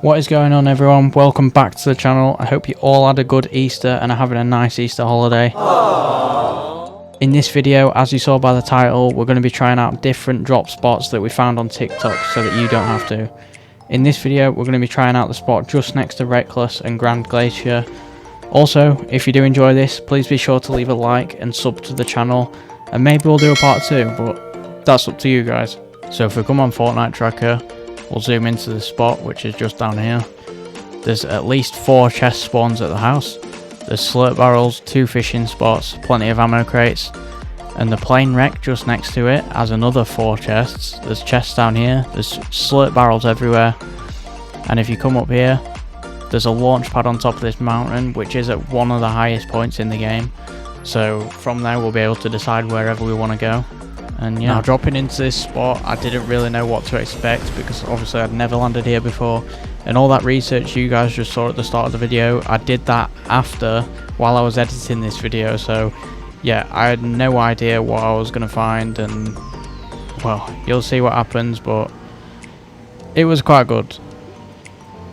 What is going on, everyone? Welcome back to the channel. I hope you all had a good Easter and are having a nice Easter holiday. Aww. In this video, as you saw by the title, we're going to be trying out different drop spots that we found on TikTok so that you don't have to. In this video, we're going to be trying out the spot just next to Reckless and Grand Glacier. Also, if you do enjoy this, please be sure to leave a like and sub to the channel, and maybe we'll do a part 2, but that's up to you guys. So if we come on Fortnite tracker, we'll zoom into the spot, which is just down here. There's at least 4 chest spawns at the house. There's slurp barrels, 2 fishing spots, plenty of ammo crates, and the plane wreck just next to it has another 4 chests. There's chests down here, there's slurp barrels everywhere, and if you come up here, there's a launch pad on top of this mountain, which is at one of the highest points in the game. So from there we'll be able to decide wherever we want to go. And yeah, now dropping into this spot, I didn't really know what to expect because obviously I'd never landed here before, and all that research you guys just saw at the start of the video, I did that after, while I was editing this video. So yeah, I had no idea what I was going to find, and well, you'll see what happens, but it was quite good.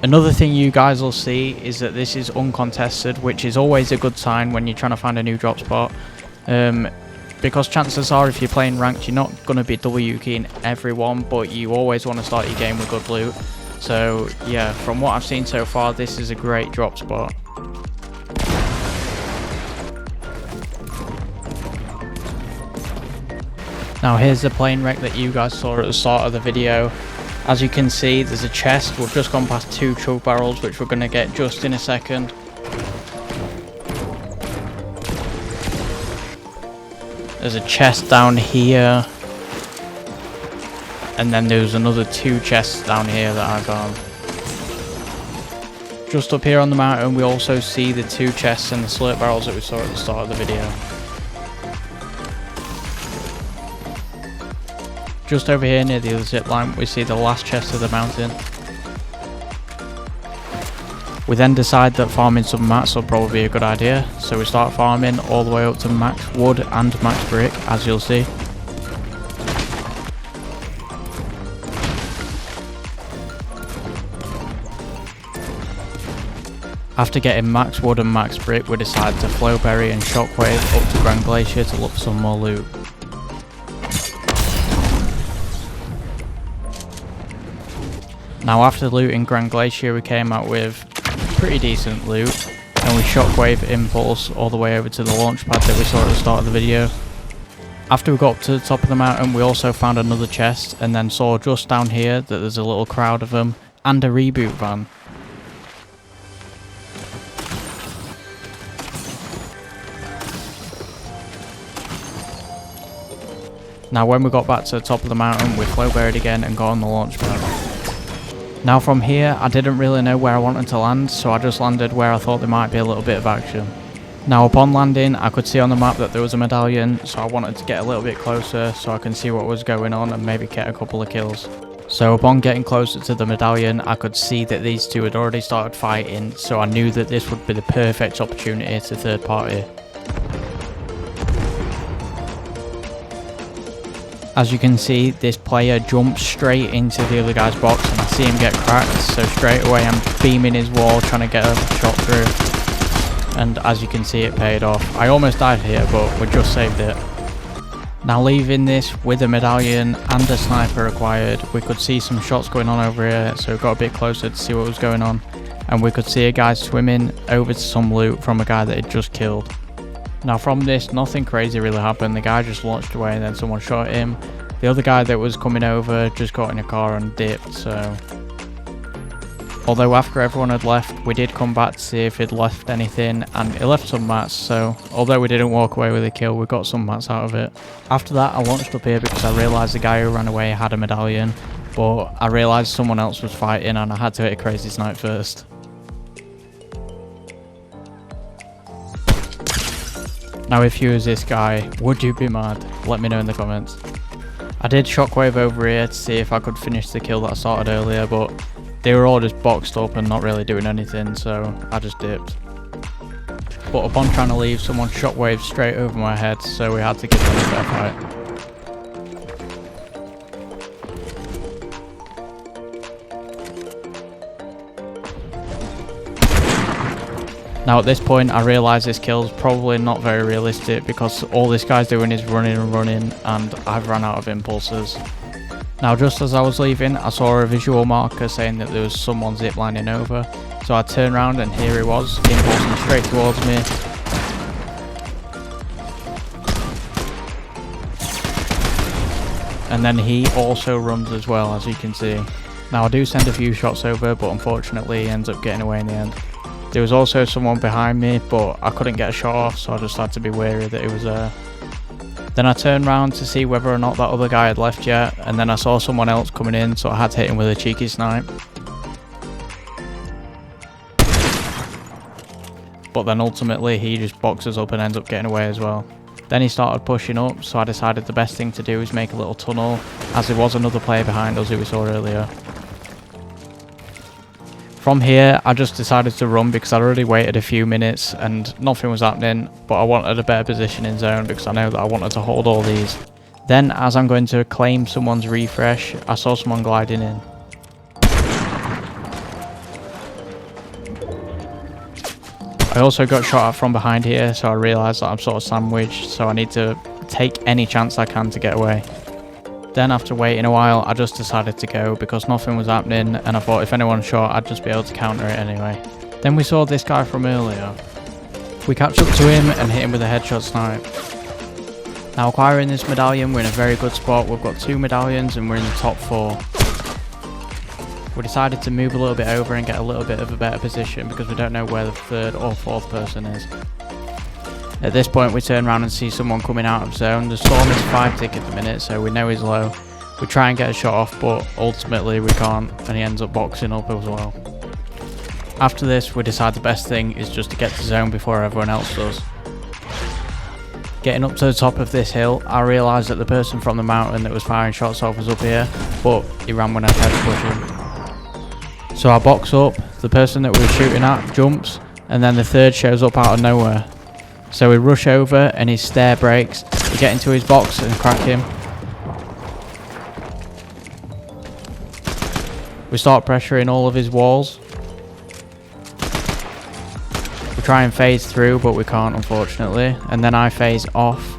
Another thing you guys will see is that this is uncontested, which is always a good sign when you're trying to find a new drop spot. Because chances are, if you're playing ranked, you're not going to be W-keying everyone, but you always want to start your game with good loot. So yeah, from what I've seen so far, this is a great drop spot. Now here's the plane wreck that you guys saw at the start of the video. As you can see, there's a chest. We've just gone past 2 chug barrels, which we're going to get just in a second. There's a chest down here, and then there's another 2 chests down here that I found. Just up here on the mountain, we also see the 2 chests and the slurp barrels that we saw at the start of the video. Just over here near the other zip line, we see the last chest of the mountain. We then decide that farming some mats will probably be a good idea, so we start farming all the way up to max wood and max brick, as you'll see. After getting max wood and max brick, we decide to flowberry and shockwave up to Grand Glacier to look for some more loot. Now after looting Grand Glacier, we came out with pretty decent loot, and we shockwave impulse all the way over to the launch pad that we saw at the start of the video. After we got up to the top of the mountain, we also found another chest, and then saw just down here that there's a little crowd of them and a reboot van. Now when we got back to the top of the mountain, we flowberried again and got on the launch pad. Now from here, I didn't really know where I wanted to land, so I just landed where I thought there might be a little bit of action. Now upon landing, I could see on the map that there was a medallion, so I wanted to get a little bit closer so I can see what was going on and maybe get a couple of kills. So upon getting closer to the medallion, I could see that these 2 had already started fighting, so I knew that this would be the perfect opportunity to third party. As you can see, this player jumps straight into the other guy's box, and I see him get cracked, so straight away I'm beaming his wall trying to get a shot through, and as you can see, it paid off. I almost died here, but we just saved it. Now leaving this with a medallion and a sniper acquired, we could see some shots going on over here, so we got a bit closer to see what was going on, and we could see a guy swimming over to some loot from a guy that had just killed. Now from this, nothing crazy really happened. The guy just launched away and then someone shot him. The other guy that was coming over just got in a car and dipped, so... Although after everyone had left, we did come back to see if he'd left anything, and he left some mats, so although we didn't walk away with a kill, we got some mats out of it. After that, I launched up here because I realised the guy who ran away had a medallion, but I realised someone else was fighting and I had to hit a crazy snipe first. Now if you was this guy, would you be mad? Let me know in the comments. I did shockwave over here to see if I could finish the kill that I started earlier, but they were all just boxed up and not really doing anything, so I just dipped. But upon trying to leave, someone shockwaved straight over my head, so we had to give them a fair fight. Now at this point I realise this kill's probably not very realistic because all this guy's doing is running and running, and I've run out of impulses. Now just as I was leaving, I saw a visual marker saying that there was someone ziplining over, so I turned around and here he was, impulsing straight towards me. And then he also runs as well, as you can see. Now I do send a few shots over, but unfortunately he ends up getting away in the end. There was also someone behind me, but I couldn't get a shot off, so I just had to be wary that he was there. Then I turned around to see whether or not that other guy had left yet, and then I saw someone else coming in, so I had to hit him with a cheeky snipe. But then ultimately he just boxes up and ends up getting away as well. Then he started pushing up, so I decided the best thing to do is make a little tunnel, as there was another player behind us who we saw earlier. From here, I just decided to run because I'd already waited a few minutes and nothing was happening, but I wanted a better position in zone because I know that I wanted to hold all these. Then, as I'm going to claim someone's refresh, I saw someone gliding in. I also got shot at from behind here, so I realised that I'm sort of sandwiched, so I need to take any chance I can to get away. Then after waiting a while, I just decided to go because nothing was happening, and I thought if anyone shot, I'd just be able to counter it anyway. Then we saw this guy from earlier. We catch up to him and hit him with a headshot snipe. Now acquiring this medallion, we're in a very good spot. We've got 2 medallions and we're in the top 4. We decided to move a little bit over and get a little bit of a better position because we don't know where the 3rd or 4th person is. At this point we turn around and see someone coming out of zone. The storm is 5 tick at the minute, so we know he's low. We try and get a shot off, but ultimately we can't, and he ends up boxing up as well. After this we decide the best thing is just to get to zone before everyone else does. Getting up to the top of this hill, I realised that the person from the mountain that was firing shots off was up here, but he ran when I tried to push him. So I box up, the person that we were shooting at jumps, and then the 3rd shows up out of nowhere. So we rush over and his stair breaks, we get into his box and crack him. We start pressuring all of his walls. We try and phase through, but we can't unfortunately, and then I phase off.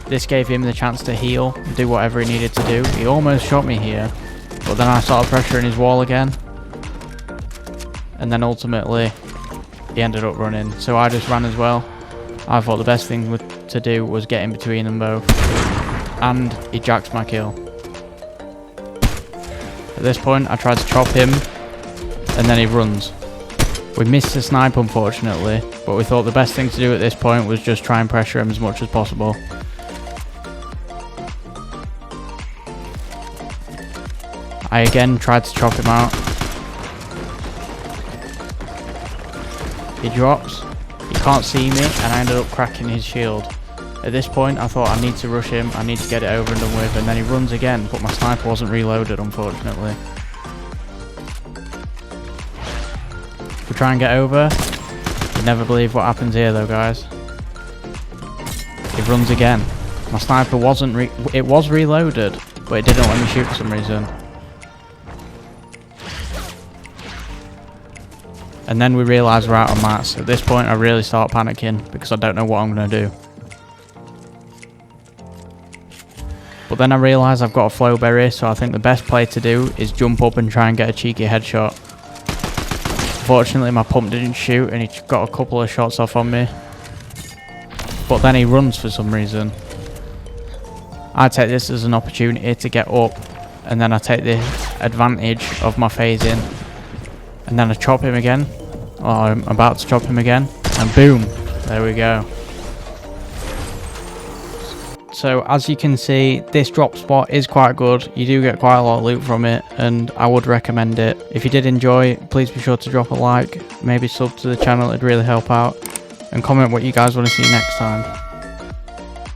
This gave him the chance to heal and do whatever he needed to do. He almost shot me here, but then I started pressuring his wall again. And then ultimately he ended up running, so I just ran as well. I thought the best thing to do was get in between them both, and he jacks my kill. At this point I tried to chop him, and then he runs. We missed the snipe unfortunately, but we thought the best thing to do at this point was just try and pressure him as much as possible. I again tried to chop him out. He drops, he can't see me, and I ended up cracking his shield. At this point I thought I need to rush him, I need to get it over and done with, and then he runs again, but my sniper wasn't reloaded unfortunately. We try and get over. You never believe what happens here though guys. He runs again. My sniper wasn't it was reloaded, but it didn't let me shoot for some reason. And then we realise we're out of mats. At this point I really start panicking because I don't know what I'm going to do. But then I realise I've got a flow berry, so I think the best play to do is jump up and try and get a cheeky headshot. Unfortunately my pump didn't shoot and he got a couple of shots off on me. But then he runs for some reason. I take this as an opportunity to get up, and then I take the advantage of my phasing. And then I chop him again. Oh, I'm about to chop him again. And boom. There we go. So as you can see, this drop spot is quite good. You do get quite a lot of loot from it, and I would recommend it. If you did enjoy, please be sure to drop a like, maybe sub to the channel, it'd really help out. And comment what you guys want to see next time.